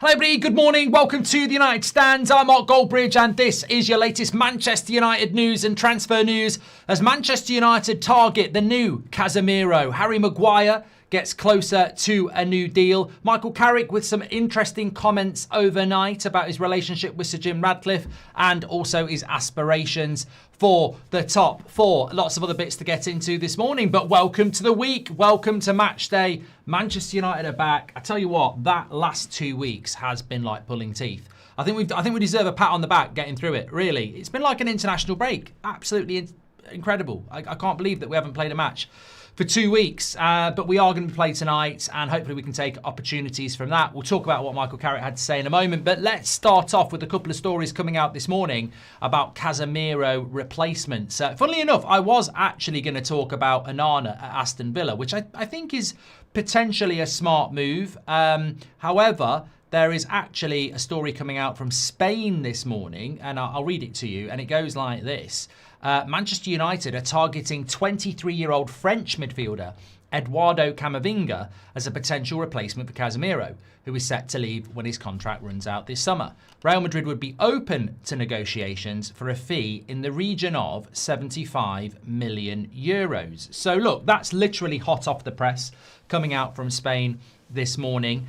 Hello everybody, good morning, welcome to the United Stands. I'm Mark Goldbridge and this is your latest Manchester United news and transfer news as Manchester United target the new Casemiro. Harry Maguire gets closer to a new deal. Michael Carrick with some interesting comments overnight about his relationship with Sir Jim Ratcliffe and also his aspirations for the top four. Lots of other bits to get into this morning, but welcome to the week. Welcome to match day. Manchester United are back. I tell you what, that last 2 weeks has been like pulling teeth. I think we deserve a pat on the back getting through it. Really, it's been like an international break. Absolutely incredible. I can't believe that we haven't played a match for 2 weeks, but we are going to play tonight and hopefully we can take opportunities from that. We'll talk about what Michael Carrick had to say in a moment, but let's start off with a couple of stories coming out this morning about Casemiro replacements. Funnily enough, I was actually going to talk about Onana at Aston Villa, which I think is potentially a smart move. However, there is actually a story coming out from Spain this morning, and I'll read it to you, and it goes like this. Manchester United are targeting 23-year-old French midfielder Eduardo Camavinga as a potential replacement for Casemiro, who is set to leave when his contract runs out this summer. Real Madrid would be open to negotiations for a fee in the region of 75 million euros. So look, that's literally hot off the press coming out from Spain this morning.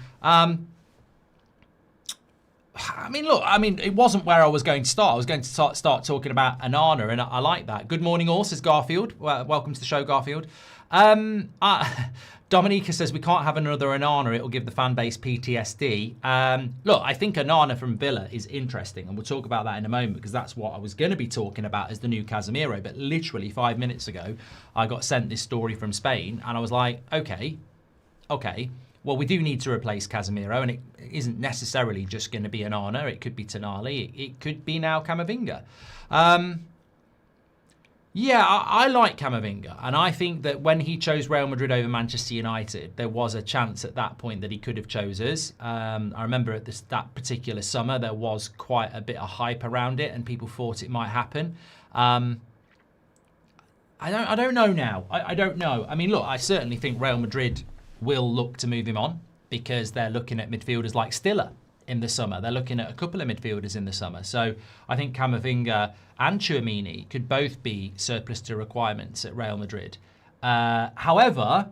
It wasn't where I was going to start. I was going to start talking about Onana, and I like that. Good morning all, says Garfield. Welcome to the show, Garfield. Dominica says we can't have another Onana. It'll give the fan base PTSD. Look, I think Onana from Villa is interesting, and we'll talk about that in a moment because that's what I was going to be talking about as the new Casemiro. But literally 5 minutes ago, I got sent this story from Spain, and I was like, okay. Well, we do need to replace Casemiro, and it isn't necessarily just going to be Onana. It could be Tonali. It could be now Camavinga. I like Camavinga, and I think that when he chose Real Madrid over Manchester United, there was a chance at that point that he could have chose us. I remember at that particular summer, there was quite a bit of hype around it, and people thought it might happen. I don't know now. I don't know. I mean, look, I certainly think Real Madrid will look to move him on because they're looking at midfielders like Stiller in the summer. They're looking at a couple of midfielders in the summer. So I think Camavinga and Tchouaméni could both be surplus to requirements at Real Madrid. However,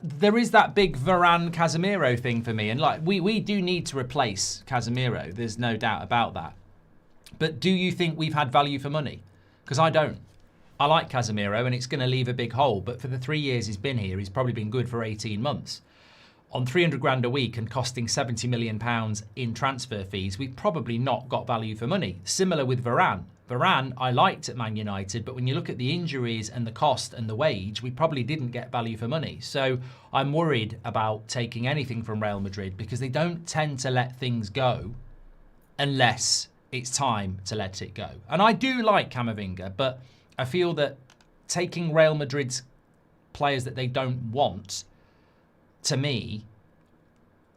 there is that big Varane-Casemiro thing for me. And like we do need to replace Casemiro. There's no doubt about that. But do you think we've had value for money? Because I don't. I like Casemiro and it's going to leave a big hole, but for the 3 years he's been here, he's probably been good for 18 months. On 300 grand a week and costing 70 million pounds in transfer fees, we've probably not got value for money. Similar with Varane. Varane, I liked at Man United, but when you look at the injuries and the cost and the wage, we probably didn't get value for money. So I'm worried about taking anything from Real Madrid because they don't tend to let things go unless it's time to let it go. And I do like Camavinga, but I feel that taking Real Madrid's players that they don't want, to me,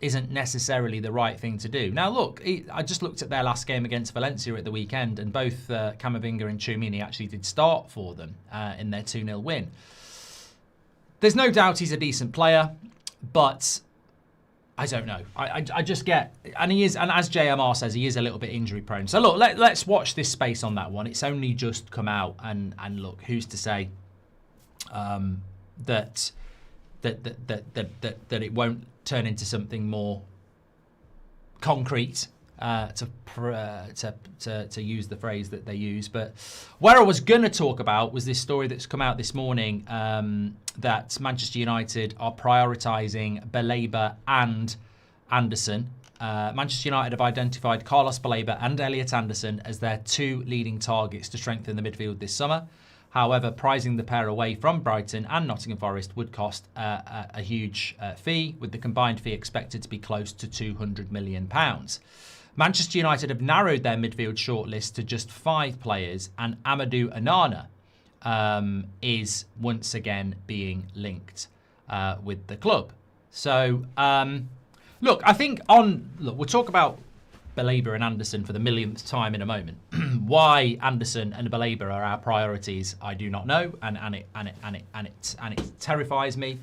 isn't necessarily the right thing to do. Now, look, I just looked at their last game against Valencia at the weekend, and both Camavinga and Tchouaméni actually did start for them in their 2-0 win. There's no doubt he's a decent player, but I don't know. I just get, and he is, and as JMR says, he is a little bit injury prone. So look, let's watch this space on that one. It's only just come out, and look, who's to say that it won't turn into something more concrete, to use the phrase that they use. But where I was going to talk about was this story that's come out this morning that Manchester United are prioritising Baleba and Anderson. Manchester United have identified Carlos Baleba and Elliot Anderson as their two leading targets to strengthen the midfield this summer. However, prizing the pair away from Brighton and Nottingham Forest would cost a huge fee, with the combined fee expected to be close to £200 million. Manchester United have narrowed their midfield shortlist to just 5 players, and Amadou Onana is once again being linked with the club. So, look, I think we'll talk about Baleba and Anderson for the millionth time in a moment. Why Anderson and Baleba are our priorities, I do not know, and it terrifies me.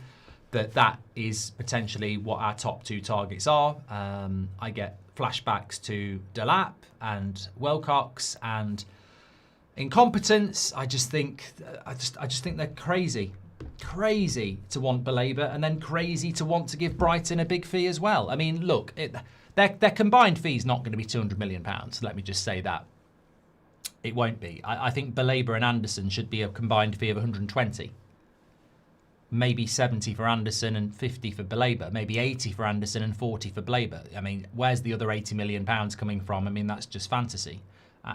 that is potentially what our top 2 targets are. I get flashbacks to Delap and Wilcox and incompetence. I just think they're crazy to want Baleba, and then crazy to want to give Brighton a big fee as well. I mean, look, their combined fee is not going to be £200 million. Let me just say that. It won't be. I think Baleba and Anderson should be a combined fee of 120. Maybe 70 for Anderson and 50 for Baleba. Maybe 80 for Anderson and 40 for Baleba. I mean, where's the other £80 million coming from? I mean, that's just fantasy.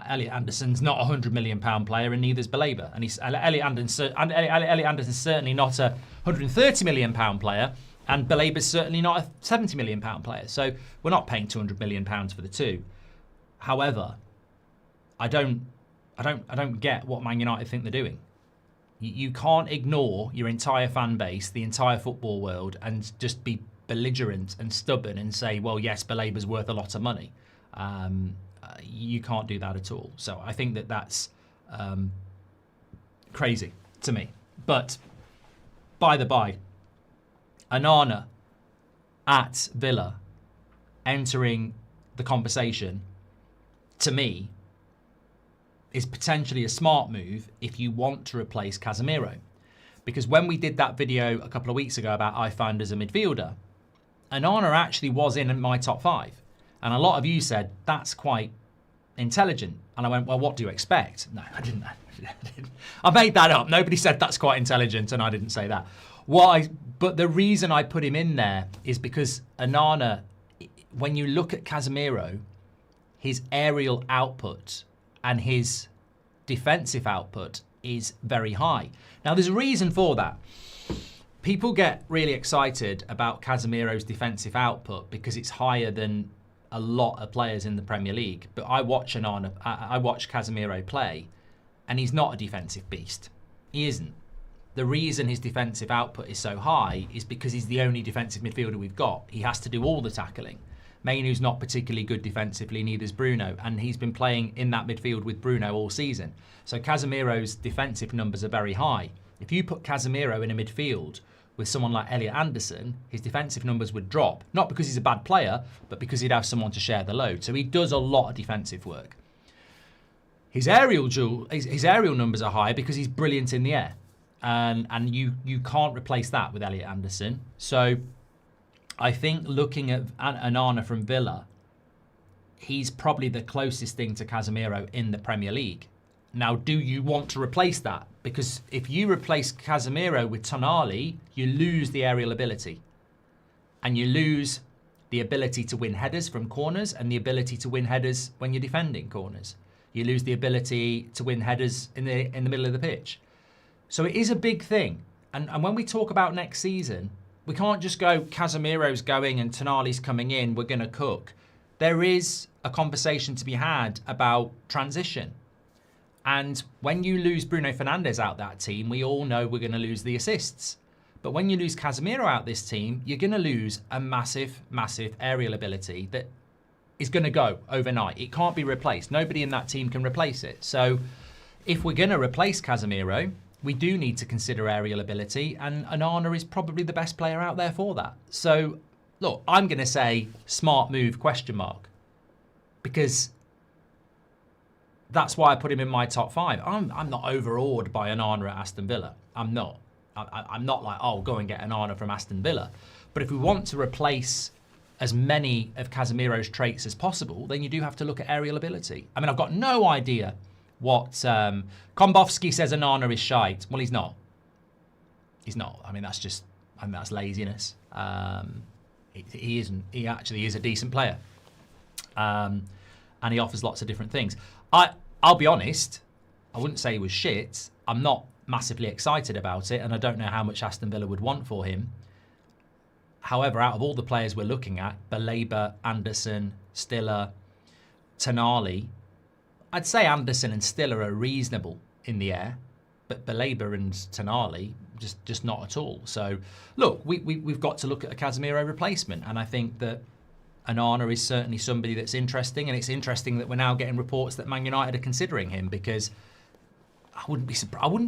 Elliot Anderson's not a £100 million player, and neither's Baleba. And Elliot Anderson's certainly not a £130 million player, and Baleba's certainly not a £70 million player. So we're not paying £200 million for the two. However, I don't get what Man United think they're doing. You can't ignore your entire fan base, the entire football world, and just be belligerent and stubborn and say, well, yes, Baleba's worth a lot of money. You can't do that at all. So I think that's crazy to me. But by the by, Onana at Villa entering the conversation, to me, is potentially a smart move if you want to replace Casemiro. Because when we did that video a couple of weeks ago about I found as a midfielder, Onana actually was in my top 5. And a lot of you said, that's quite intelligent. And I went, well, what do you expect? No, I didn't. I made that up. Nobody said that's quite intelligent, and I didn't say that. But the reason I put him in there is because Onana, when you look at Casemiro, his aerial output and his defensive output is very high. Now, there's a reason for that. People get really excited about Casemiro's defensive output because it's higher than a lot of players in the Premier League. But I watch Casemiro play, and he's not a defensive beast. He isn't. The reason his defensive output is so high is because he's the only defensive midfielder we've got. He has to do all the tackling. Mainoo's not particularly good defensively, neither's Bruno, and he's been playing in that midfield with Bruno all season. So Casemiro's defensive numbers are very high. If you put Casemiro in a midfield with someone like Elliot Anderson, his defensive numbers would drop. Not because he's a bad player, but because he'd have someone to share the load. So he does a lot of defensive work. His aerial numbers are high because he's brilliant in the air. And you can't replace that with Elliot Anderson. So I think looking at Onana from Villa, he's probably the closest thing to Casemiro in the Premier League. Now, do you want to replace that? Because if you replace Casemiro with Tonali, you lose the aerial ability. And you lose the ability to win headers from corners and the ability to win headers when you're defending corners. You lose the ability to win headers in the middle of the pitch. So it is a big thing. And when we talk about next season, we can't just go, Casemiro's going and Tonali's coming in, we're going to cook. There is a conversation to be had about transition. And when you lose Bruno Fernandes out that team, we all know we're going to lose the assists. But when you lose Casemiro out this team, you're going to lose a massive, massive aerial ability that is going to go overnight. It can't be replaced. Nobody in that team can replace it. So if we're going to replace Casemiro, we do need to consider aerial ability, and Onana is probably the best player out there for that. So, look, I'm going to say smart move, ? Because that's why I put him in my top 5. I'm not overawed by Onana at Aston Villa. I'm not. I'm not like, oh, go and get Onana from Aston Villa. But if we want to replace as many of Casemiro's traits as possible, then you do have to look at aerial ability. I mean, I've got no idea what Kombovsky says Onana is shite. Well, he's not. He's not. I mean, that's laziness. He isn't. He actually is a decent player. And he offers lots of different things. I'll be honest, I wouldn't say he was shit. I'm not massively excited about it, and I don't know how much Aston Villa would want for him. However, out of all the players we're looking at, Baleba, Anderson, Stiller, Tonali, I'd say Anderson and Stiller are reasonable in the air, but Baleba and Tonali, just not at all. So, look, we've got to look at a Casemiro replacement, and I think that Onana is certainly somebody that's interesting, and it's interesting that we're now getting reports that Man United are considering him, because I wouldn't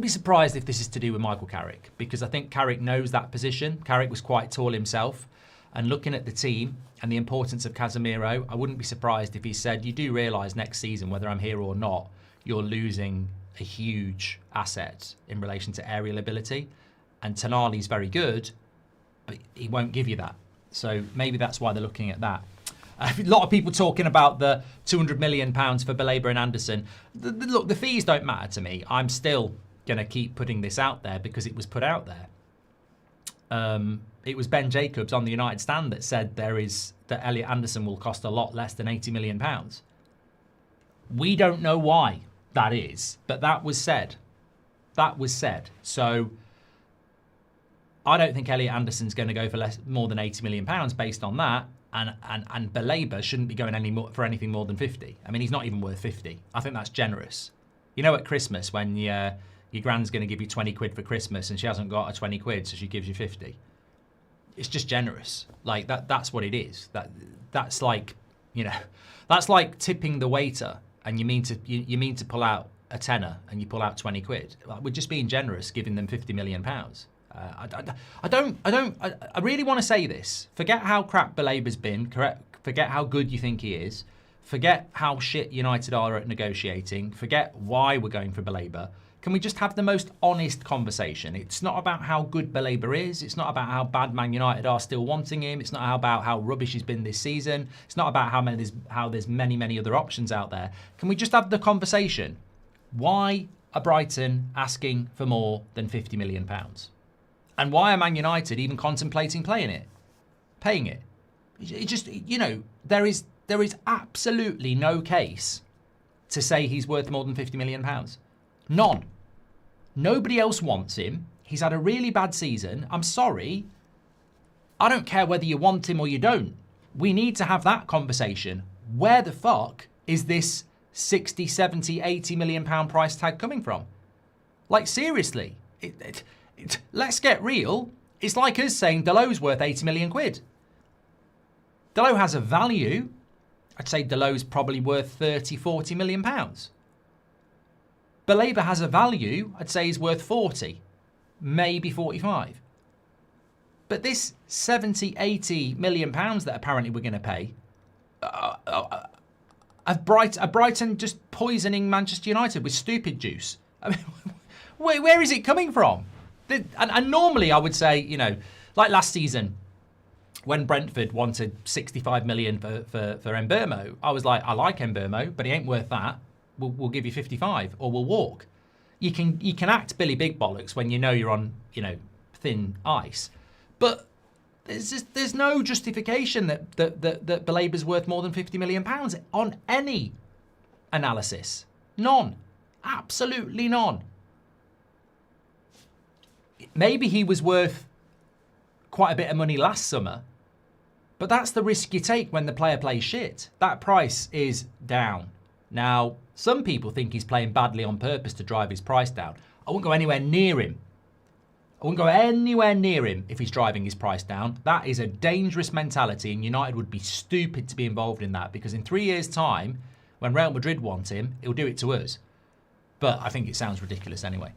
be surprised if this is to do with Michael Carrick, because I think Carrick knows that position. Carrick was quite tall himself, and looking at the team and the importance of Casemiro, I wouldn't be surprised if he said, you do realise next season, whether I'm here or not, you're losing a huge asset in relation to aerial ability, and Tonali's very good, but he won't give you that. So maybe that's why they're looking at that. A lot of people talking about the £200 million for Baleba and Anderson. Look, the fees don't matter to me. I'm still going to keep putting this out there because it was put out there. It was Ben Jacobs on the United stand that said that Elliot Anderson will cost a lot less than £80 million. We don't know why that is, but that was said. That was said. So I don't think Elliot Anderson's going to go for more than £80 million based on that. And Baleba shouldn't be going for anything more than 50. I mean, he's not even worth 50. I think that's generous. You know, at Christmas when your grand's going to give you 20 quid for Christmas and she hasn't got a 20 quid, so she gives you 50. It's just generous. Like that's what it is. That's like, you know, that's like tipping the waiter and you mean to pull out a tenner and you pull out 20 quid. Like, we're just being generous, giving them £50 million. I really want to say this. Forget how crap Baleba's been. Forget how good you think he is. Forget how shit United are at negotiating. Forget why we're going for Baleba. Can we just have the most honest conversation? It's not about how good Baleba is. It's not about how bad Man United are still wanting him. It's not about how rubbish he's been this season. It's not about how there's many other options out there. Can we just have the conversation? Why are Brighton asking for more than £50 million? And why are Man United even contemplating paying it? It just, you know, there is absolutely no case to say he's worth more than £50 million. None. Nobody else wants him. He's had a really bad season. I'm sorry. I don't care whether you want him or you don't. We need to have that conversation. Where the fuck is this 60, 70, 80 million pound price tag coming from? Like, seriously. Let's get real. It's like us saying Dalot's worth 80 million quid. Dalot has a value. I'd say Dalot's probably worth 30, 40 million pounds. Baleba has a value. I'd say he's worth 40, maybe 45. But this 70, 80 million pounds that apparently we're going to pay, are Brighton just poisoning Manchester United with stupid juice? I mean, where is it coming from? And normally I would say, you know, like last season when Brentford wanted 65 million for Mbeumo, I was like, I like Mbeumo, but he ain't worth that. We'll give you 55 or we'll walk. You can act Billy Big Bollocks when you know you're on, you know, thin ice. But there's no justification that Baleba's worth more than £50 million on any analysis. None. Absolutely none. Maybe he was worth quite a bit of money last summer, but that's the risk you take when the player plays shit. That price is down. Now, some people think he's playing badly on purpose to drive his price down. I wouldn't go anywhere near him. I wouldn't go anywhere near him if he's driving his price down. That is a dangerous mentality, and United would be stupid to be involved in that, because in 3 years' time, when Real Madrid want him, he'll do it to us. But I think it sounds ridiculous anyway.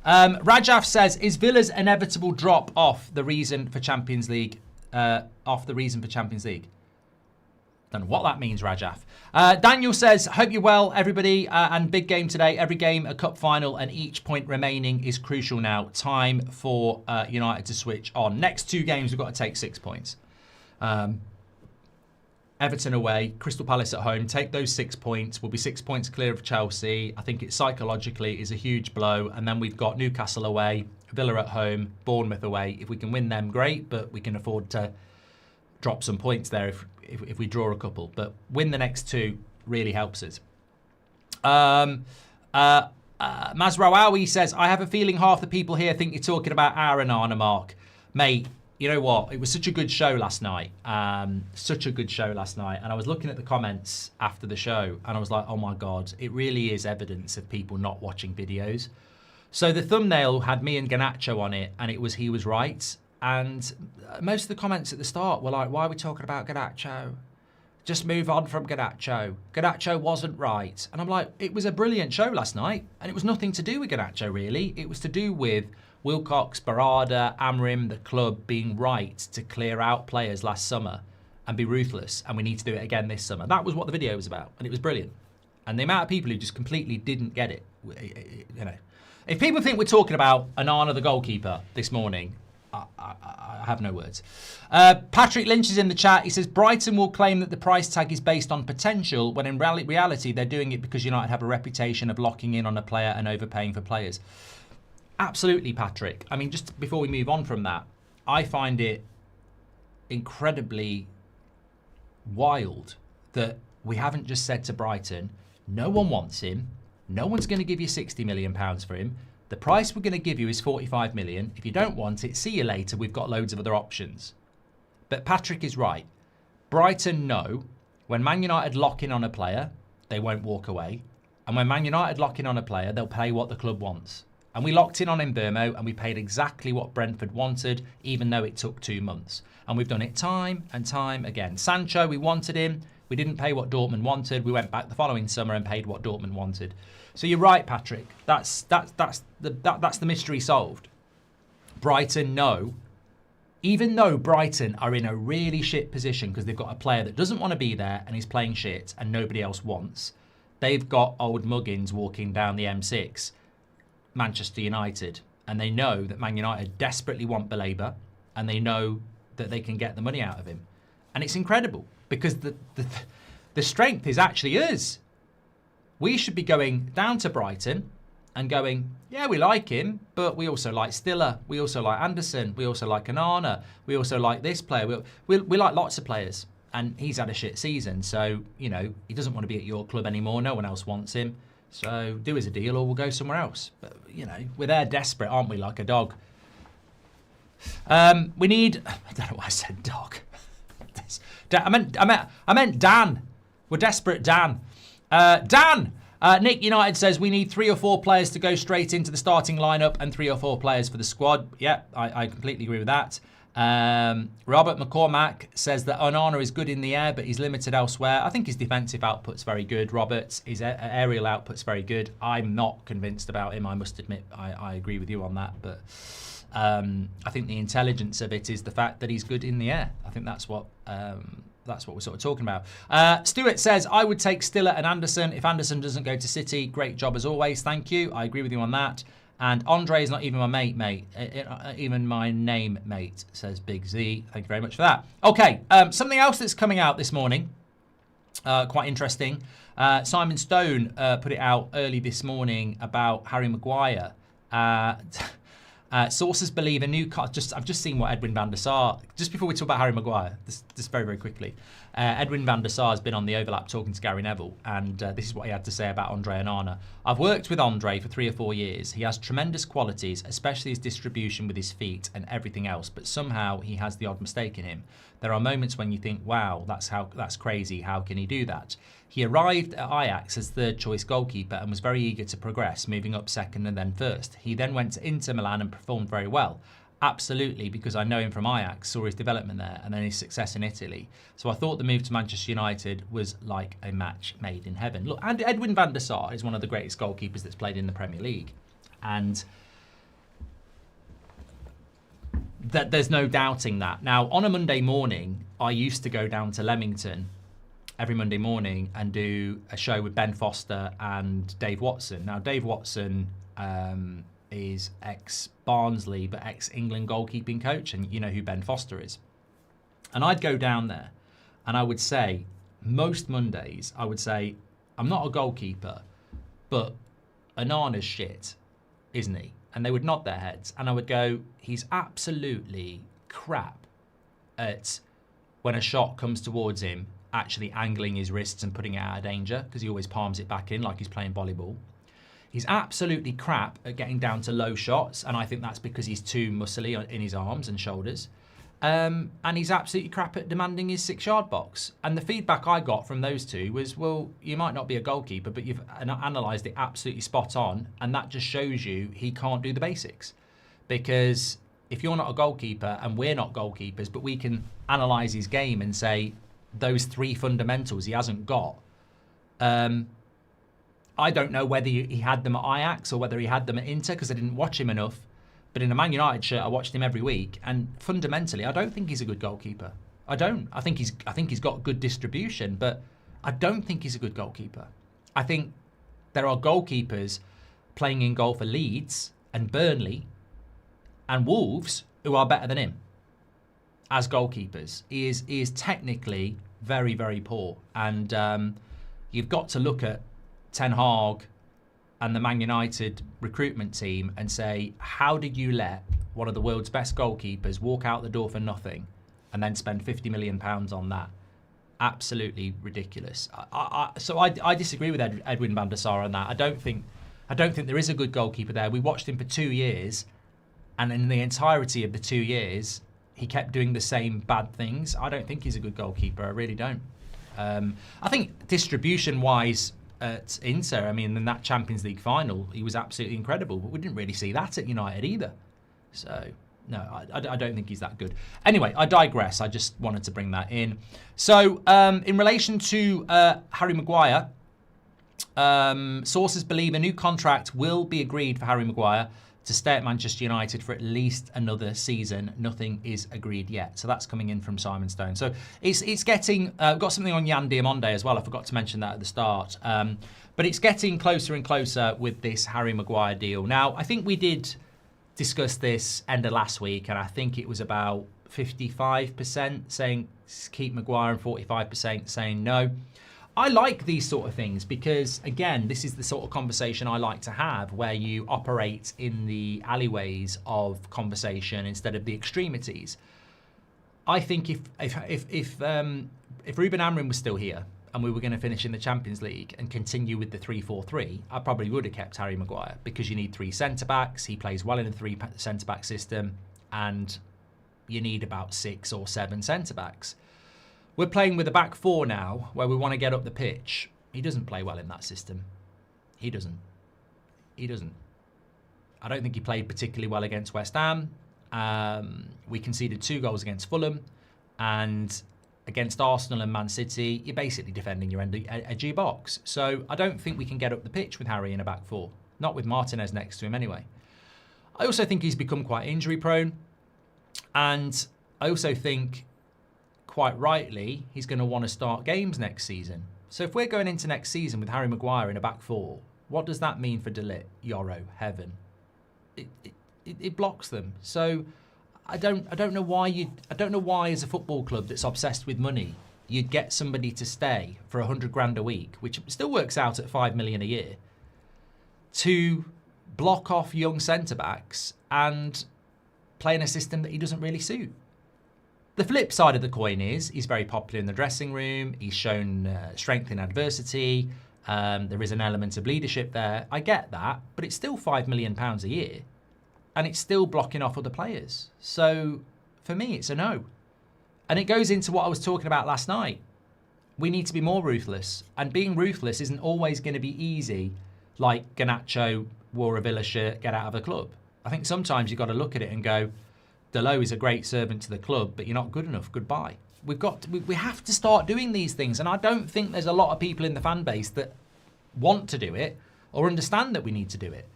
Rajaf says, is Villa's inevitable drop off the reason for Champions League? Don't know what that means, Rajaf. Daniel says, hope you're well, everybody, and big game today. Every game a cup final, and each point remaining is crucial now. Time for United to switch on. Next two games, we've got to take 6 points. Everton away, Crystal Palace at home. Take those 6 points. We'll be 6 points clear of Chelsea. I think it psychologically is a huge blow. And then we've got Newcastle away, Villa at home, Bournemouth away. If we can win them, great, but we can afford to drop some points there if we draw a couple. But win the next two really helps us. Mazraoui says, I have a feeling half the people here think you're talking about our Onana, Mark. Mate, you know what? It was such a good show last night. Such a good show last night. And I was looking at the comments after the show and I was like, oh my God, it really is evidence of people not watching videos. So the thumbnail had me and Garnacho on it and it was he was right. And most of the comments at the start were like, why are we talking about Garnacho? just move on from Garnacho. Garnacho wasn't right. And I'm like, it was a brilliant show last night. And it was nothing to do with Garnacho, really. It was to do with Wilcox, Barada, Amrim, the club being right to clear out players last summer and be ruthless. And we need to do it again this summer. That was what the video was about. And it was brilliant. And the amount of people who just completely didn't get it, you know. If people think we're talking about Onana, the goalkeeper, this morning, I have no words. Patrick Lynch is in the chat. He says, Brighton will claim that the price tag is based on potential, when in reality they're doing it because United have a reputation of locking in on a player and overpaying for players. Absolutely, Patrick. I mean, just before we move on from that, I find it incredibly wild that we haven't just said to Brighton, no one wants him. No one's going to give you £60 million for him. The price we're going to give you is $45 million. If you don't want it, see you later. We've got loads of other options. But Patrick is right. Brighton know when Man United lock in on a player, they won't walk away. And when Man United lock in on a player, they'll pay what the club wants. And we locked in on Mbeumo and we paid exactly what Brentford wanted, even though it took 2 months. And we've done it time and time again. Sancho, we wanted him. We didn't pay what Dortmund wanted. We went back the following summer and paid what Dortmund wanted. So you're right, Patrick. That's the mystery solved. Brighton know, even though Brighton are in a really shit position because they've got a player that doesn't want to be there and is playing shit and nobody else wants, they've got old muggins walking down the M6, Manchester United, and they know that Man United desperately want Baleba, and they know that they can get the money out of him. And it's incredible. Because the strength is actually us. We should be going down to Brighton and going, yeah, we like him, but we also like Stiller. We also like Anderson. We also like Onana. We also like this player. We like lots of players. And he's had a shit season. So, you know, he doesn't want to be at your club anymore. No one else wants him. So do us a deal or we'll go somewhere else. But, you know, we're there desperate, aren't we, like a dog? We need... I don't know why I said dog. I meant Dan. We're desperate, Dan. Dan! Nick United says we need 3 or 4 players to go straight into the starting lineup and 3 or 4 players for the squad. Yeah, I completely agree with that. Robert McCormack says that Onana is good in the air, but he's limited elsewhere. I think his defensive output's very good, Robert. His aerial output's very good. I'm not convinced about him, I must admit. I agree with you on that, but... I think the intelligence of it is the fact that he's good in the air. I think that's what we're sort of talking about. Stuart says, I would take Stiller and Anderson. If Anderson doesn't go to City, great job as always. Thank you. I agree with you on that. And Andre is not even my mate. Even my name, mate, says Big Z. Thank you very much for that. Okay, something else that's coming out this morning. Quite interesting. Simon Stone put it out early this morning about Harry Maguire. Sources believe a new car. I've just seen what Edwin van der Sar. Just before we talk about Harry Maguire, just very, very quickly. Edwin van der Sar has been on the overlap talking to Gary Neville, and this is what he had to say about Andre Onana. I've worked with Andre for 3 or 4 years. He has tremendous qualities, especially his distribution with his feet and everything else. But somehow he has the odd mistake in him. There are moments when you think, "Wow, that's crazy. How can he do that?" He arrived at Ajax as third choice goalkeeper and was very eager to progress, moving up second and then first. He then went to Inter Milan and performed very well. Absolutely, because I know him from Ajax, saw his development there, and then his success in Italy. So I thought the move to Manchester United was like a match made in heaven. Look, and Edwin van der Sar is one of the greatest goalkeepers that's played in the Premier League. And that there's no doubting that. Now, on a Monday morning, I used to go down to Leamington every Monday morning and do a show with Ben Foster and Dave Watson. Now, Dave Watson is ex-Barnsley, but ex-England goalkeeping coach, and you know who Ben Foster is. And I'd go down there, and I would say, most Mondays, I would say, I'm not a goalkeeper, but Onana's shit, isn't he? And they would nod their heads, and I would go, he's absolutely crap at when a shot comes towards him, actually angling his wrists and putting it out of danger, because he always palms it back in like he's playing volleyball. He's absolutely crap at getting down to low shots, and I think that's because he's too muscly in his arms and shoulders. And he's absolutely crap at demanding his 6-yard box. And the feedback I got from those two was, well, you might not be a goalkeeper, but you've analysed it absolutely spot on, and that just shows you he can't do the basics. Because if you're not a goalkeeper, and we're not goalkeepers, but we can analyse his game and say, those three fundamentals he hasn't got. I don't know whether he had them at Ajax or whether he had them at Inter because I didn't watch him enough. But in a Man United shirt, I watched him every week, and fundamentally, I don't think he's a good goalkeeper. I don't. I think he's got good distribution, but I don't think he's a good goalkeeper. I think there are goalkeepers playing in goal for Leeds and Burnley and Wolves who are better than him as goalkeepers. He is technically very, very poor, and you've got to look at Ten Hag and the Man United recruitment team and say, how did you let one of the world's best goalkeepers walk out the door for nothing and then spend £50 million on that? Absolutely ridiculous. So I disagree with Edwin van der Sar on that. I don't think there is a good goalkeeper there. We watched him for 2 years, and in the entirety of the 2 years, he kept doing the same bad things. I don't think he's a good goalkeeper. I really don't. I think distribution-wise, at Inter, I mean, in that Champions League final, he was absolutely incredible, but we didn't really see that at United either. So, no, I don't think he's that good. Anyway, I digress. I just wanted to bring that in. So, in relation to Harry Maguire, sources believe a new contract will be agreed for Harry Maguire to stay at Manchester United for at least another season. Nothing is agreed yet. So that's coming in from Simon Stone. So it's getting, we've got something on Diomande as well. I forgot to mention that at the start. But it's getting closer and closer with this Harry Maguire deal. Now, I think we did discuss this end of last week, and I think it was about 55% saying keep Maguire and 45% saying no. I like these sort of things because, again, this is the sort of conversation I like to have where you operate in the alleyways of conversation instead of the extremities. I think if Ruben Amorim was still here and we were going to finish in the Champions League and continue with the 3-4-3, I probably would have kept Harry Maguire because you need three centre-backs. He plays well in a three centre-back system, and you need about 6 or 7 centre-backs. We're playing with a back four now where we want to get up the pitch. He doesn't play well in that system. He doesn't. I don't think he played particularly well against West Ham. We conceded 2 goals against Fulham. And against Arsenal and Man City, you're basically defending your edgy box. So I don't think we can get up the pitch with Harry in a back four. Not with Martinez next to him anyway. I also think he's become quite injury prone. And I also think, quite rightly, he's going to want to start games next season. So if we're going into next season with Harry Maguire in a back four, what does that mean for De Ligt, Yoro, Heaven? It blocks them. So I don't know why as a football club that's obsessed with money, you'd get somebody to stay for 100 grand a week, which still works out at 5 million a year, to block off young centre backs and play in a system that he doesn't really suit. The flip side of the coin is he's very popular in the dressing room. He's shown strength in adversity. There is an element of leadership there. I get that, but it's still £5 million a year, and it's still blocking off other players. So for me, it's a no. And it goes into what I was talking about last night. We need to be more ruthless, and being ruthless isn't always going to be easy, like Garnacho wore a Villa shirt, get out of a club. I think sometimes you've got to look at it and go, Delo is a great servant to the club, but you're not good enough. Goodbye. We have to start doing these things, and I don't think there's a lot of people in the fan base that want to do it or understand that we need to do it.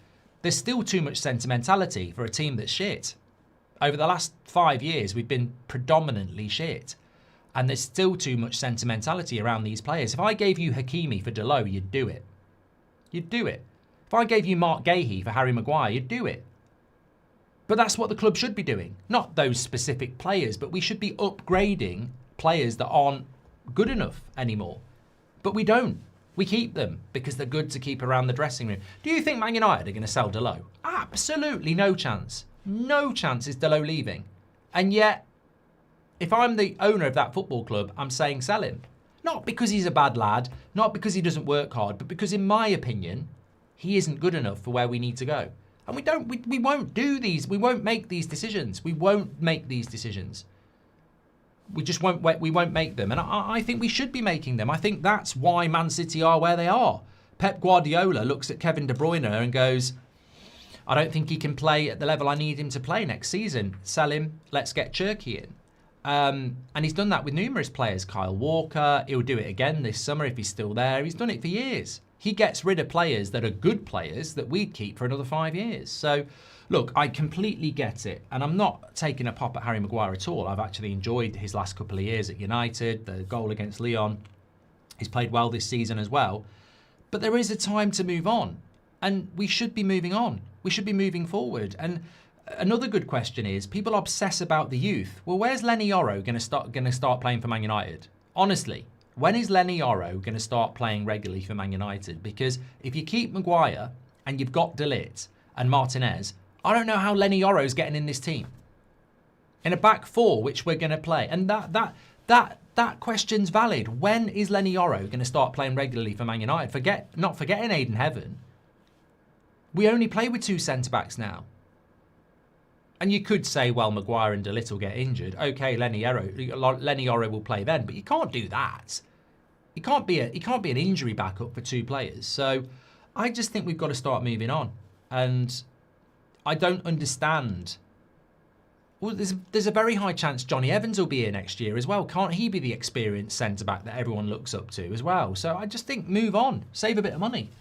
There's still too much sentimentality for a team that's shit. Over the last 5 years, we've been predominantly shit, and there's still too much sentimentality around these players. If I gave you Hakimi for Delo, you'd do it. You'd do it. If I gave you Mark Gahey for Harry Maguire, you'd do it. But that's what the club should be doing. Not those specific players, but we should be upgrading players that aren't good enough anymore. But we don't. We keep them because they're good to keep around the dressing room. Do you think Man United are going to sell Delo? Absolutely no chance. No chance is Delo leaving. And yet, if I'm the owner of that football club, I'm saying sell him. Not because he's a bad lad, not because he doesn't work hard, but because in my opinion, he isn't good enough for where we need to go. And we won't do these. We won't make these decisions. We won't make these decisions. We just won't make them. And I think we should be making them. I think that's why Man City are where they are. Pep Guardiola looks at Kevin De Bruyne and goes, I don't think he can play at the level I need him to play next season. Sell him. Let's get Cherki in. And he's done that with numerous players. Kyle Walker, he'll do it again this summer if he's still there. He's done it for years. He gets rid of players that are good players that we'd keep for another 5 years. So, look, I completely get it. And I'm not taking a pop at Harry Maguire at all. I've actually enjoyed his last couple of years at United, the goal against Lyon. He's played well this season as well. But there is a time to move on. And we should be moving on. We should be moving forward. And another good question is, people obsess about the youth. Well, where's Lenny Yoro going to start playing for Man United? Honestly, when is Lenny Yoro going to start playing regularly for Man United? Because if you keep Maguire and you've got De Ligt and Martinez, I don't know how Lenny Yoro's getting in this team. In a back four, which we're going to play. And that question's valid. When is Lenny Yoro going to start playing regularly for Man United? Not forgetting Aiden Heaven. We only play with 2 centre-backs now. And you could say, well, Maguire and De Ligt will get injured. Okay, Lenny Yoro will play then, but you can't do that. He can't be an injury backup for 2 players. So I just think we've got to start moving on. And I don't understand. Well, there's a very high chance Johnny Evans will be here next year as well. Can't he be the experienced centre-back that everyone looks up to as well? So I just think move on. Save a bit of money.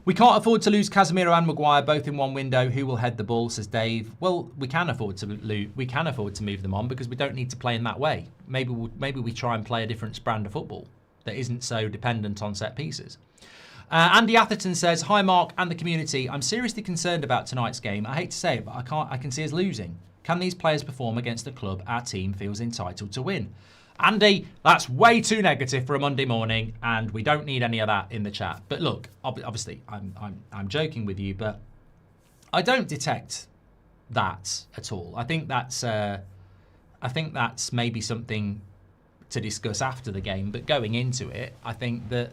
We can't afford to lose Casemiro and Maguire both in one window. Who will head the ball, says Dave. Well, we can afford to move them on because we don't need to play in that way. Maybe we try and play a different brand of football that isn't so dependent on set pieces. Andy Atherton says, hi Mark and the community. I'm seriously concerned about tonight's game. I hate to say it, but I can see us losing. Can these players perform against a club our team feels entitled to win? Andy, that's way too negative for a Monday morning, and we don't need any of that in the chat. But look, obviously, I'm joking with you, but I don't detect that at all. I think that's maybe something to discuss after the game. But going into it, I think that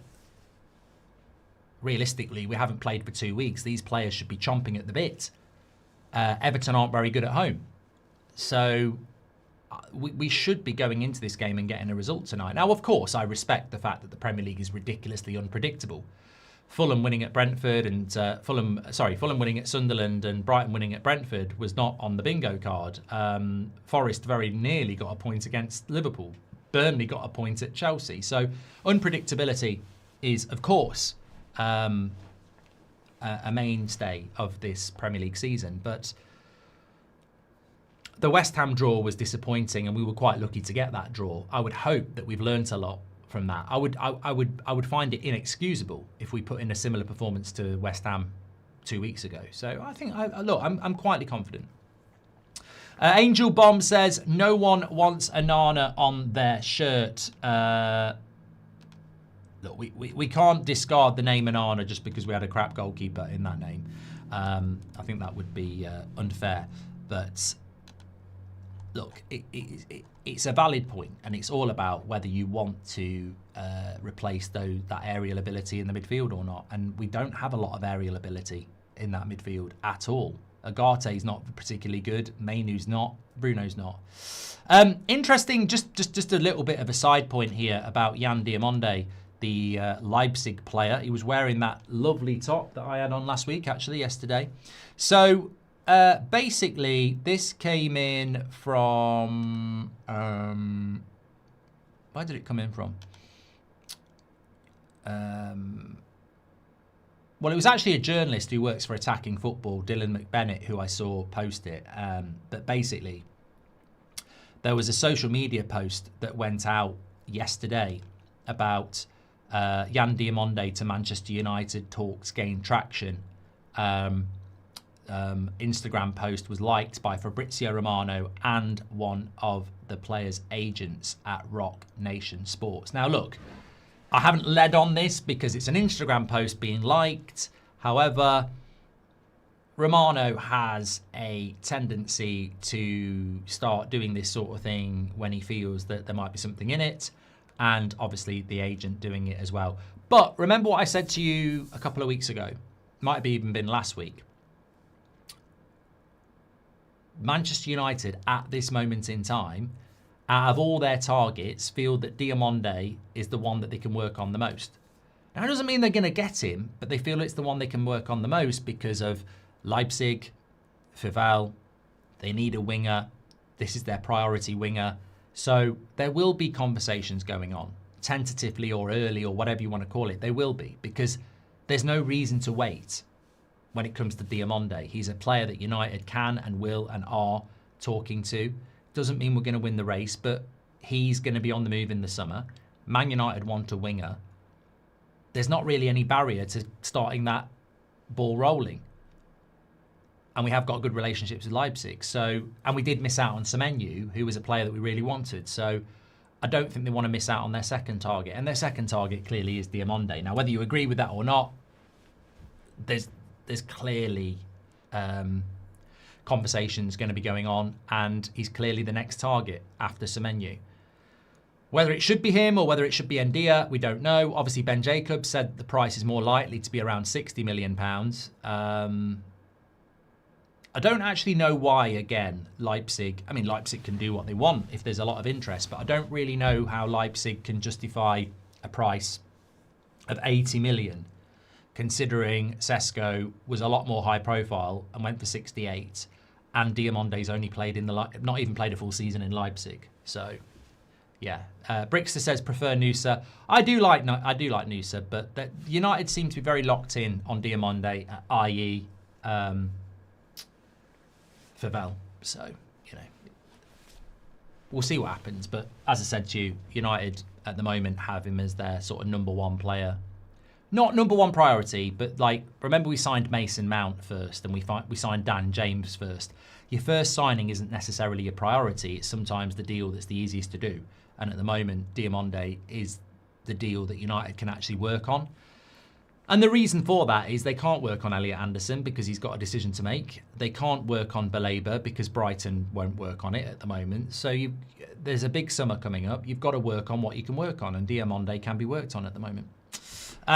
realistically, we haven't played for 2 weeks. These players should be chomping at the bit. Everton aren't very good at home, so we should be going into this game and getting a result tonight. Now, of course, I respect the fact that the Premier League is ridiculously unpredictable. Fulham winning at Brentford and Fulham winning at Sunderland and Brighton winning at Brentford was not on the bingo card. Forest very nearly got a point against Liverpool. Burnley got a point at Chelsea. So unpredictability is, of course, a mainstay of this Premier League season. But the West Ham draw was disappointing, and we were quite lucky to get that draw. I would hope that we've learnt a lot from that. I would find it inexcusable if we put in a similar performance to West Ham 2 weeks ago. So I think, I'm quietly confident. Angel Bomb says, no one wants Onana on their shirt. Look, we can't discard the name Onana just because we had a crap goalkeeper in that name. I think that would be unfair. But look, it's a valid point, and it's all about whether you want to replace that aerial ability in the midfield or not. And we don't have a lot of aerial ability in that midfield at all. Agate's not particularly good. Mainu's not. Bruno's not. Interesting, just a little bit of a side point here about Jan Diomande, the Leipzig player. He was wearing that lovely top that I had on yesterday. So basically, this came in from... where did it come in from? Well, it was actually a journalist who works for Attacking Football, Dylan McBennett, who I saw post it. But basically, there was a social media post that went out yesterday about Jan Diomande to Manchester United talks gain traction. Instagram post was liked by Fabrizio Romano and one of the player's agents at Rock Nation Sports. Now, look, I haven't led on this because it's an Instagram post being liked. However, Romano has a tendency to start doing this sort of thing when he feels that there might be something in it. And obviously the agent doing it as well. But remember what I said to you a couple of weeks ago. Might have even been last week. Manchester United at this moment in time, out of all their targets, feel that Diomande is the one that they can work on the most. Now, it doesn't mean they're going to get him, but they feel it's the one they can work on the most because of Leipzig, Fival. They need a winger. this is their priority winger. So there will be conversations going on, tentatively or early or whatever you want to call it. They will be, because there's no reason to wait when it comes to Diomande. He's a player that United can and will and are talking to. Doesn't mean we're going to win the race, but he's going to be on the move in the summer. Man United want a winger. There's not really any barrier to starting that ball rolling. And we have got good relationships with Leipzig. So, and we did miss out on Semenyo, who was a player that we really wanted. So I don't think they want to miss out on their second target. And their second target clearly is Diomande. Now, whether you agree with that or not, there's clearly conversations going to be going on. And he's clearly the next target after Semenyo. Whether it should be him or whether it should be Ndia, we don't know. Obviously, Ben Jacobs said the price is more likely to be around £60 million. I don't actually know why, again, Leipzig can do what they want if there's a lot of interest, but I don't really know how Leipzig can justify a price of 80 million, considering Sesko was a lot more high profile and went for 68, and Diamande's only played not even played a full season in Leipzig. So, yeah. Brickster says prefer Nusa. I do like Nusa, but United seem to be very locked in on Diomande, i.e. Favel. So, we'll see what happens. But as I said to you, United at the moment have him as their sort of number one player. Not number one priority, but remember we signed Mason Mount first and we signed Dan James first. Your first signing isn't necessarily a priority. It's sometimes the deal that's the easiest to do. And at the moment, Diomande is the deal that United can actually work on. And the reason for that is they can't work on Elliot Anderson because he's got a decision to make. They can't work on Baleba because Brighton won't work on it at the moment. So there's a big summer coming up. You've got to work on what you can work on, and Diomande can be worked on at the moment.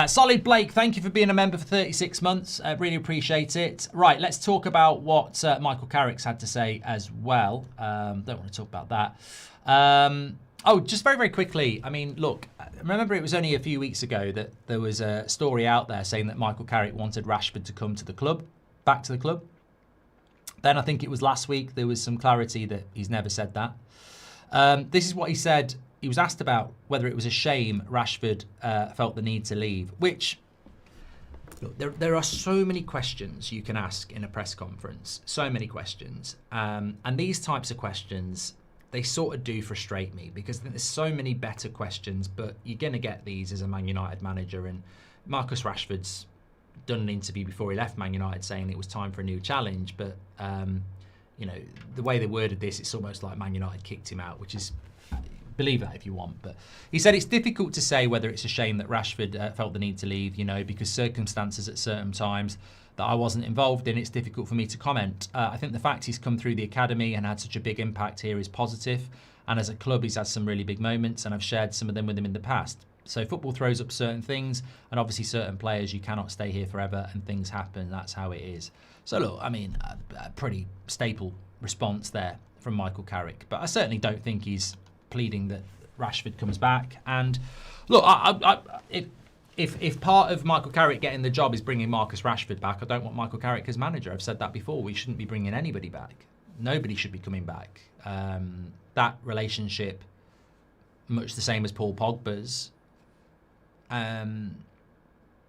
Solid Blake, thank you for being a member for 36 months. Really appreciate it. Right, let's talk about what Michael Carrick's had to say as well. Don't want to talk about that. Just very, very quickly. I mean, look, remember it was only a few weeks ago that there was a story out there saying that Michael Carrick wanted Rashford to come to the club, back to the club. Then I think it was last week there was some clarity that he's never said that. This is what he said. He was asked about whether it was a shame Rashford felt the need to leave, which, look, there are so many questions you can ask in a press conference, so many questions. And these types of questions, they sort of do frustrate me because there's so many better questions, but you're going to get these as a Man United manager. And Marcus Rashford's done an interview before he left Man United saying it was time for a new challenge. But, the way they worded this, it's almost like Man United kicked him out, which is, believe that if you want. But he said it's difficult to say whether it's a shame that Rashford felt the need to leave, because circumstances at certain times that I wasn't involved in, it's difficult for me to comment. I think the fact he's come through the academy and had such a big impact here is positive. And as a club, he's had some really big moments, and I've shared some of them with him in the past. So football throws up certain things, and obviously certain players, you cannot stay here forever, and things happen. That's how it is. So look, I mean, a pretty staple response there from Michael Carrick. But I certainly don't think he's pleading that Rashford comes back. And look, If part of Michael Carrick getting the job is bringing Marcus Rashford back, I don't want Michael Carrick as manager. I've said that before. We shouldn't be bringing anybody back. Nobody should be coming back. That relationship, much the same as Paul Pogba's,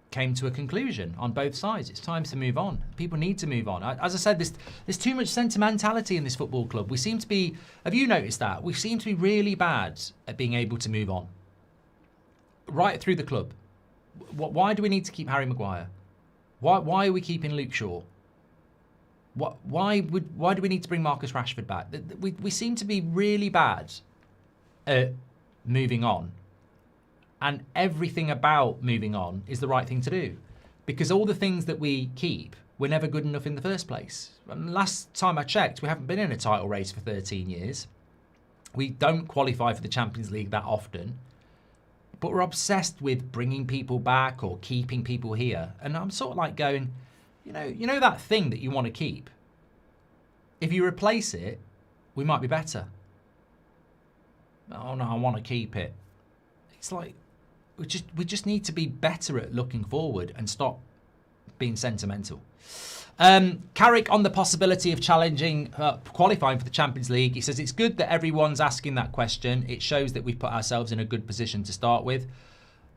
came to a conclusion on both sides. It's time to move on. People need to move on. As I said, there's too much sentimentality in this football club. We seem to be, have you noticed that? We seem to be really bad at being able to move on. Right through the club. Why do we need to keep Harry Maguire? Why are we keeping Luke Shaw? Why do we need to bring Marcus Rashford back? We seem to be really bad at moving on, and everything about moving on is the right thing to do, because all the things that we keep were never good enough in the first place. And last time I checked, we haven't been in a title race for 13 years. We don't qualify for the Champions League that often. But we're obsessed with bringing people back or keeping people here. And I'm sort of like going, you know that thing that you want to keep? If you replace it, we might be better. Oh no, I want to keep it. It's like, we just need to be better at looking forward and stop being sentimental. Carrick on the possibility of challenging, qualifying for the Champions League. He says it's good that everyone's asking that question. It shows that we've put ourselves in a good position to start with.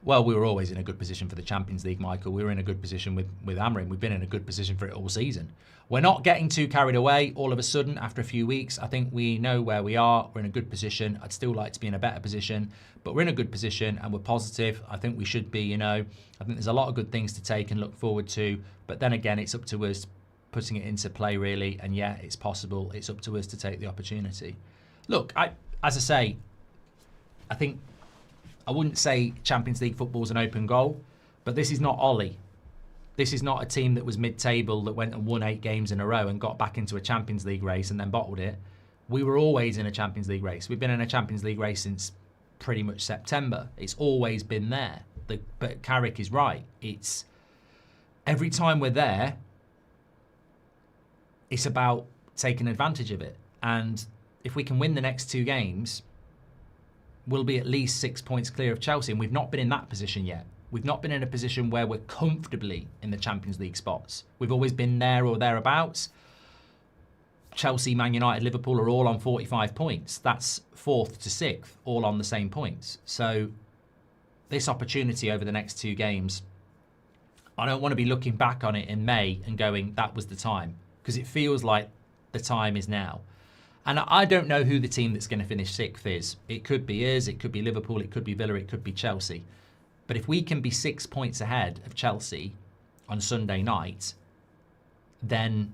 Well, we were always in a good position for the Champions League, Michael. We were in a good position with Amorim. We've been in a good position for it all season. We're not getting too carried away all of a sudden after a few weeks. I think we know where we are. We're in a good position. I'd still like to be in a better position, but we're in a good position and we're positive. I think we should be, I think there's a lot of good things to take and look forward to. But then again, it's up to us putting it into play, really. And yeah, it's possible. It's up to us to take the opportunity. Look, as I say, I think I wouldn't say Champions League football is an open goal, but this is not Ollie. This is not a team that was mid-table that went and won 8 games in a row and got back into a Champions League race and then bottled it. We were always in a Champions League race. We've been in a Champions League race since pretty much September. It's always been there. But Carrick is right. It's every time we're there, it's about taking advantage of it. And if we can win the next 2 games, we'll be at least 6 points clear of Chelsea. And we've not been in that position yet. We've not been in a position where we're comfortably in the Champions League spots. We've always been there or thereabouts. Chelsea, Man United, Liverpool are all on 45 points. That's 4th to 6th, all on the same points. So this opportunity over the next 2 games, I don't want to be looking back on it in May and going, that was the time. Because it feels like the time is now. And I don't know who the team that's going to finish 6th is. It could be us, it could be Liverpool, it could be Villa, it could be Chelsea. But if we can be 6 points ahead of Chelsea on Sunday night, then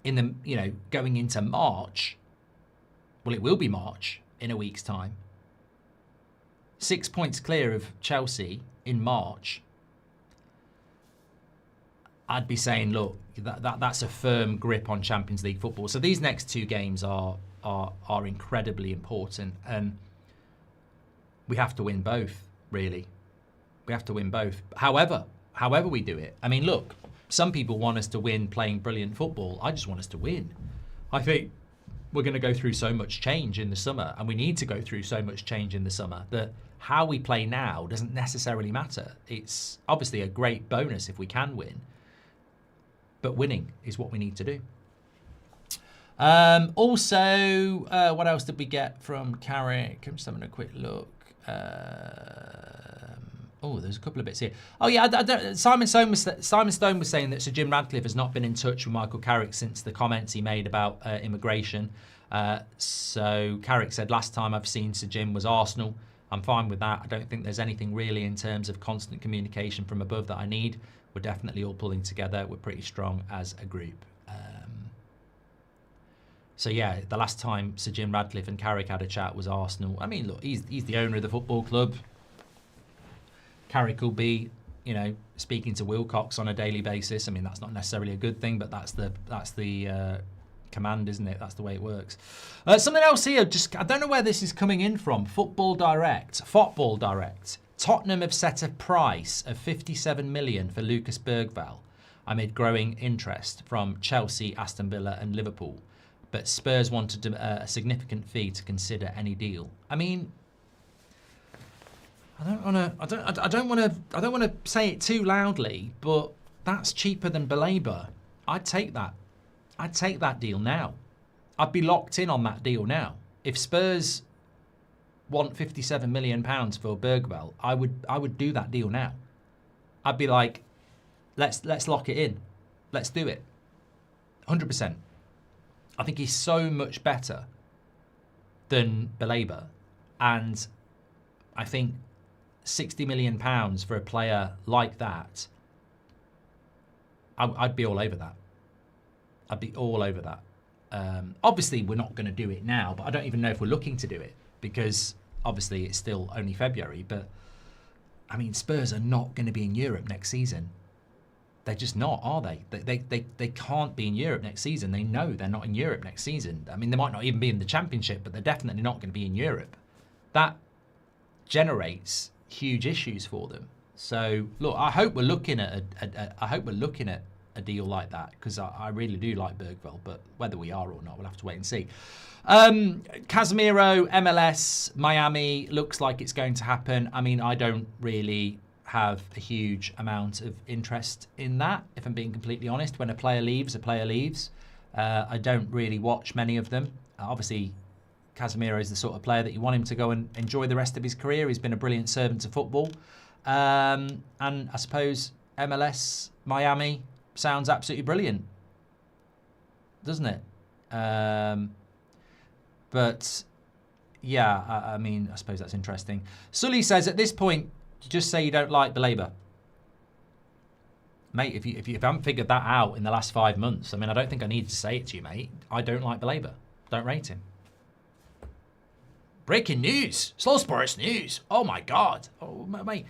in the going into March, well, it will be March in a week's time. 6 points clear of Chelsea in March. I'd be saying, look, that's a firm grip on Champions League football. So these next 2 games are incredibly important, and we have to win both. Really, we have to win both. However we do it. I mean, look, some people want us to win playing brilliant football. I just want us to win. I think we're going to go through so much change in the summer, and we need to go through so much change in the summer, that how we play now doesn't necessarily matter. It's obviously a great bonus if we can win, but winning is what we need to do. Also, what else did we get from Carrick? I'm just having a quick look. There's a couple of bits here. Oh yeah, Simon Stone was saying that Sir Jim Radcliffe has not been in touch with Michael Carrick since the comments he made about immigration. So Carrick said, last time I've seen Sir Jim was Arsenal. I'm fine with that. I don't think there's anything really in terms of constant communication from above that I need. We're definitely all pulling together. We're pretty strong as a group. So yeah, the last time Sir Jim Radcliffe and Carrick had a chat was Arsenal. I mean, look, he's the owner of the football club. Carrick will be, speaking to Wilcox on a daily basis. I mean, that's not necessarily a good thing, but that's the command, isn't it? That's the way it works. Something else here, I don't know where this is coming in from. Football Direct. Tottenham have set a price of 57 million for Lucas Bergvall amid growing interest from Chelsea, Aston Villa and Liverpool. But Spurs wanted a significant fee to consider any deal. I mean, I don't want to say it too loudly, but that's cheaper than Baleba. I'd take that. I'd take that deal now. I'd be locked in on that deal now. If Spurs want 57 million pounds for Bergvall, I would do that deal now. I'd be like, let's lock it in. Let's do it. 100%. I think he's so much better than Baleba, and I think 60 million pounds for a player like that, I'd be all over that. I'd be all over that. Obviously, we're not going to do it now, but I don't even know if we're looking to do it, because obviously it's still only February. But I mean, Spurs are not going to be in Europe next season. They're just not, are they? They can't be in Europe next season. They know they're not in Europe next season. I mean, they might not even be in the Championship, but they're definitely not going to be in Europe. That generates huge issues for them. So look, I hope we're looking at a deal like that, because I really do like Bergvall, but whether we are or not, we'll have to wait and see. Casemiro, MLS, Miami, looks like it's going to happen. I mean, I don't really have a huge amount of interest in that, if I'm being completely honest. When a player leaves, I don't really watch many of them. Obviously, Casemiro is the sort of player that you want him to go and enjoy the rest of his career. He's been a brilliant servant to football. And I suppose MLS Miami sounds absolutely brilliant, doesn't it? But yeah, I mean, I suppose that's interesting. Sully says, at this point, just say you don't like Baleba. Mate, if you haven't figured that out in the last 5 months, I mean, I don't think I need to say it to you, mate. I don't like Baleba. Don't rate him. Breaking news. Slow Sports News. Oh, my God. Oh, mate,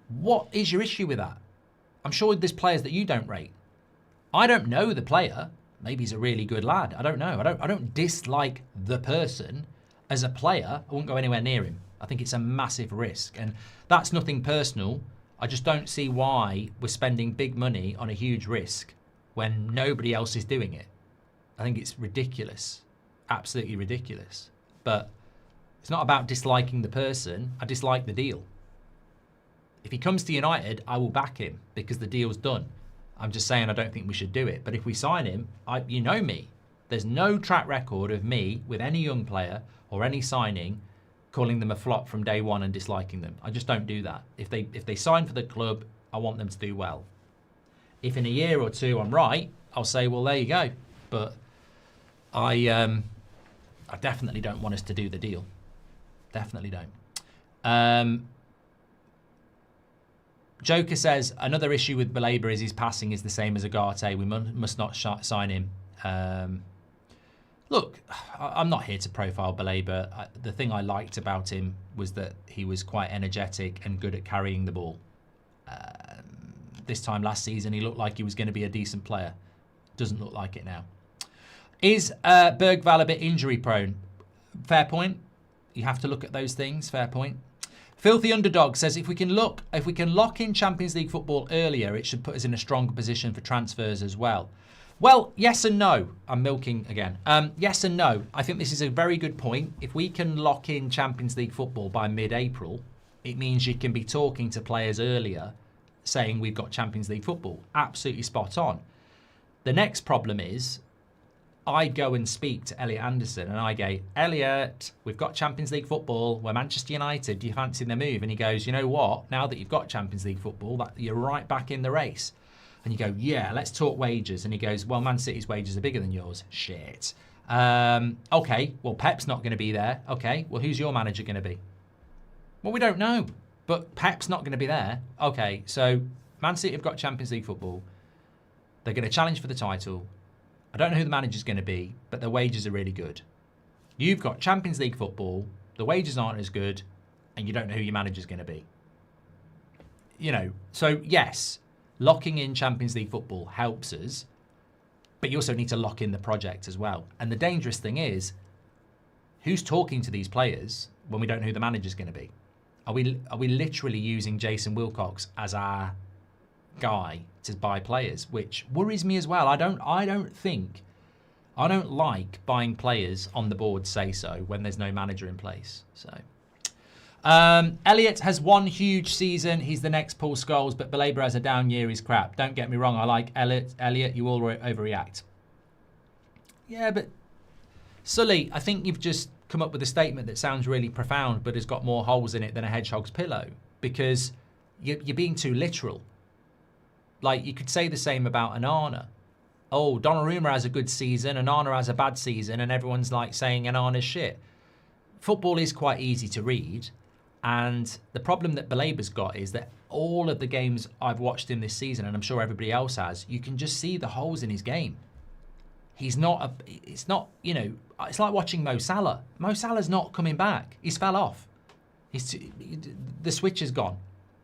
what is your issue with that? I'm sure there's players that you don't rate. I don't know the player. Maybe he's a really good lad. I don't know. I don't dislike the person. As a player, I wouldn't go anywhere near him. I think it's a massive risk. And that's nothing personal. I just don't see why we're spending big money on a huge risk when nobody else is doing it. I think it's ridiculous. Absolutely ridiculous. But it's not about disliking the person. I dislike the deal. If he comes to United, I will back him because the deal's done. I'm just saying I don't think we should do it. But if we sign him, you know me. There's no track record of me with any young player or any signing calling them a flop from day one and disliking them. I just don't do that. If they sign for the club, I want them to do well. If in a year or two I'm right, I'll say, well, there you go. But I definitely don't want us to do the deal. Definitely don't. Joker says, another issue with Baleba is his passing is the same as Agate. We must not sign him. Look, I'm not here to profile Baleba. The thing I liked about him was that he was quite energetic and good at carrying the ball. This time last season, he looked like he was going to be a decent player. Doesn't look like it now. Is Bergvall a bit injury prone? Fair point. You have to look at those things. Fair point. Filthy Underdog says, if we can lock in Champions League football earlier, it should put us in a stronger position for transfers as well. Well, yes and no. I'm milking again. Yes and no. I think this is a very good point. If we can lock in Champions League football by mid-April, it means you can be talking to players earlier saying we've got Champions League football. Absolutely spot on. The next problem is I go and speak to Elliot Anderson and I go, Elliot, we've got Champions League football. We're Manchester United. Do you fancy the move? And he goes, you know what? Now that you've got Champions League football, you're right back in the race. And you go, yeah, let's talk wages. And he goes, well, Man City's wages are bigger than yours. Shit. Okay, well, Pep's not going to be there. Okay, well, who's your manager going to be? Well, we don't know. But Pep's not going to be there. Okay, so Man City have got Champions League football. They're going to challenge for the title. I don't know who the manager's going to be, but the wages are really good. You've got Champions League football. The wages aren't as good, and you don't know who your manager's going to be. You know, so yes, locking in Champions League football helps us, but you also need to lock in the project as well. And the dangerous thing is, who's talking to these players when we don't know who the manager's going to be? Are we literally using Jason Wilcox as our guy to buy players, which worries me as well. I don't like buying players on the board say so when there's no manager in place. So Elliot has one huge season. He's the next Paul Scholes, but Baleba has a down year. He's crap. Don't get me wrong. I like Elliot, you all overreact. Yeah, but Sully, I think you've just come up with a statement that sounds really profound, but has got more holes in it than a hedgehog's pillow, because you're being too literal. Like, you could say the same about Onana. Oh, Donnarumma has a good season, Onana has a bad season, and everyone's like saying Onana's shit. Football is quite easy to read, and the problem that Baleba's got is that all of the games I've watched him this season, and I'm sure everybody else has, you can just see the holes in his game. It's not, you know, it's like watching Mo Salah. Mo Salah's not coming back. He's fell off. The switch is gone.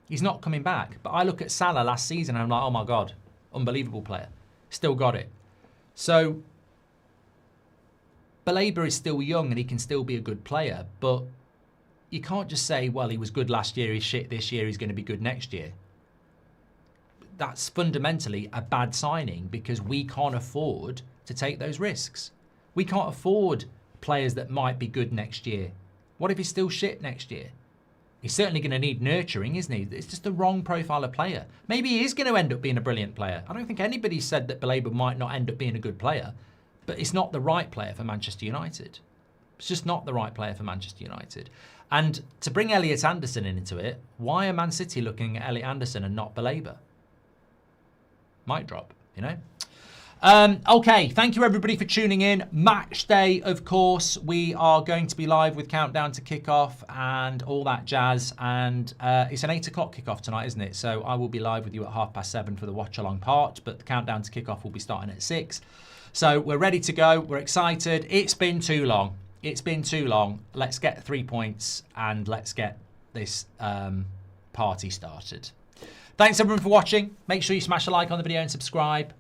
He's not coming back. But I look at Salah last season and I'm like, oh my God, unbelievable player. Still got it. So Baleba is still young and he can still be a good player. But you can't just say, well, he was good last year, he's shit this year, he's going to be good next year. That's fundamentally a bad signing because we can't afford to take those risks. We can't afford players that might be good next year. What if he's still shit next year? He's certainly going to need nurturing, isn't he? It's just the wrong profile of player. Maybe he is going to end up being a brilliant player. I don't think anybody said that Baleba might not end up being a good player, but it's not the right player for Manchester United. It's just not the right player for Manchester United. And to bring Elliot Anderson into it, why are Man City looking at Elliot Anderson and not Baleba? Might drop, you know? Okay, thank you everybody for tuning in. Match day, of course. We are going to be live with Countdown to Kickoff and all that jazz. And it's an 8 o'clock kickoff tonight, isn't it? So I will be live with you at 7:30 for the watch-along part. But the Countdown to Kickoff will be starting at 6. So we're ready to go. We're excited. It's been too long. It's been too long. Let's get 3 points and let's get this party started. Thanks everyone for watching. Make sure you smash a like on the video and subscribe.